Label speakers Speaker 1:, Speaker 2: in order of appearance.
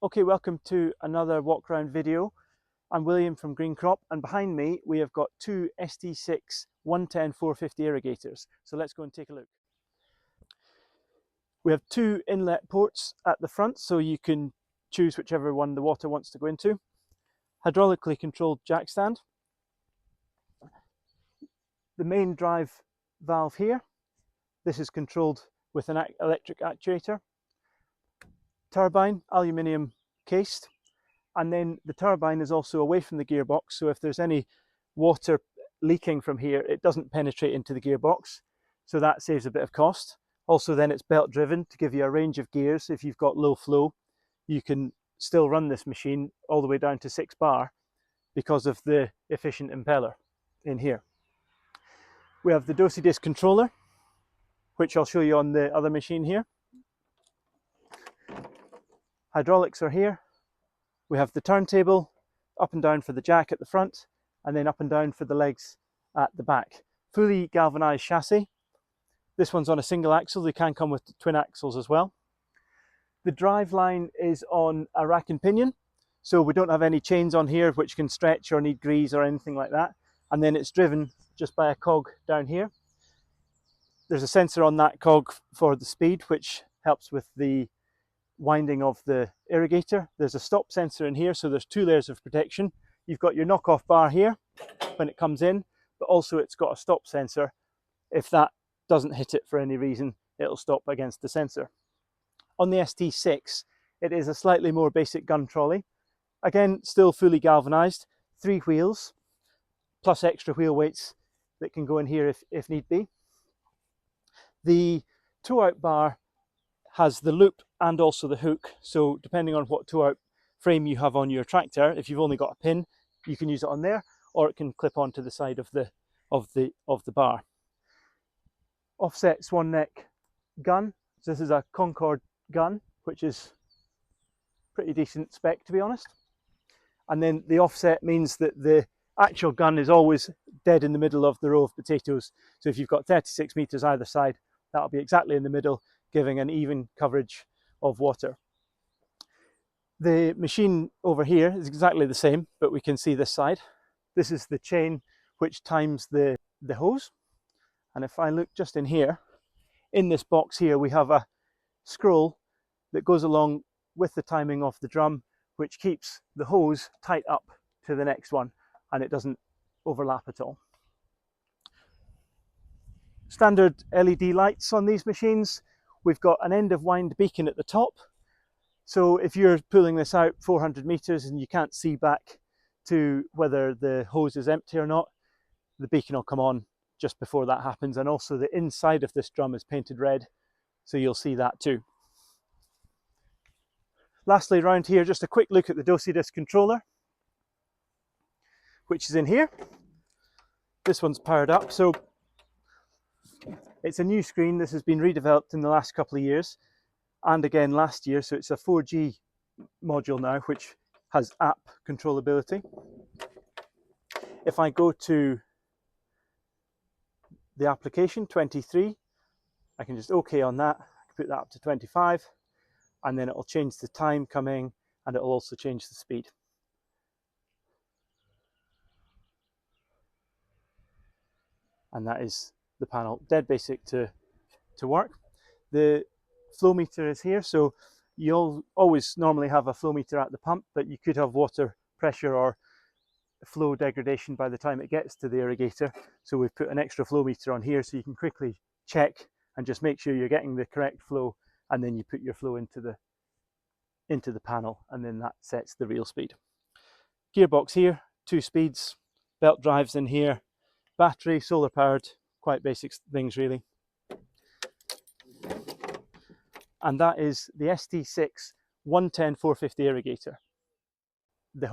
Speaker 1: Okay, welcome to another walk around video. I'm William from Greencrop, and behind me we have got two ST6 110-450 irrigators. So let's go and take a look. We have two inlet ports at the front, so you can choose whichever one the water wants to go into. Hydraulically controlled jack stand. The main drive valve here. This is controlled with an electric actuator. Turbine, aluminium cased, and then the turbine is also away from the gearbox, so if there's any water leaking from here, it doesn't penetrate into the gearbox, so that saves a bit of cost. Also then it's belt driven to give you a range of gears. If you've got low flow, you can still run this machine all the way down to 6 bar because of the efficient impeller in here. We have the Dosi-Disc controller, which I'll show you on the other machine here. Hydraulics are here. We have the turntable, up and down for the jack at the front, and then up and down for the legs at the back. Fully galvanized chassis. This one's on a single axle. They can come with twin axles as well. The drive line is on a rack and pinion, so we don't have any chains on here which can stretch or need grease or anything like that. And then it's driven just by a cog down here. There's a sensor on that cog for the speed, which helps with the winding of the irrigator. There's a stop sensor in here, so there's 2 layers of protection. You've got your knockoff bar here when it comes in, but also it's got a stop sensor. If that doesn't hit it for any reason, it'll stop against the sensor. On the ST6, it is a slightly more basic gun trolley. Again, still fully galvanized, 3 wheels, plus extra wheel weights that can go in here if need be. The tow-out bar has the loop and also the hook, so depending on what tow-out frame you have on your tractor, if you've only got a pin, you can use it on there, or it can clip onto the side of the bar. Offset swan neck gun. So this is a Concord gun, which is pretty decent spec, to be honest. And then the offset means that the actual gun is always dead in the middle of the row of potatoes. So if you've got 36 meters either side, that'll be exactly in the middle, giving an even coverage of water. The machine over here is exactly the same, but we can see this side. This is the chain which times the hose. And if I look just in here, in this box here, we have a scroll that goes along with the timing of the drum, which keeps the hose tight up to the next one, and it doesn't overlap at all. Standard LED lights on these machines. We've got an end of wind beacon at the top. So if you're pulling this out 400 meters and you can't see back to whether the hose is empty or not, the beacon will come on just before that happens. And also the inside of this drum is painted red, so you'll see that too. Lastly, around here, just a quick look at the Dosi-Disc controller, which is in here. This one's powered up, so it's a new screen. This has been redeveloped in the last couple of years, and again last year, so it's a 4G module now, which has app controllability. If I go to the application 23, I can just OK on that, I can put that up to 25, and then it will change the time coming, and it will also change the speed. And that is the panel, dead basic to work. The flow meter is here, so you'll always normally have a flow meter at the pump, but you could have water pressure or flow degradation by the time it gets to the irrigator. So we've put an extra flow meter on here so you can quickly check and just make sure you're getting the correct flow, and then you put your flow into the panel, and then that sets the reel speed. Gearbox here, 2 speeds, belt drives in here, battery, solar powered, quite basic things really. And that is the ST6 110-450 irrigator. The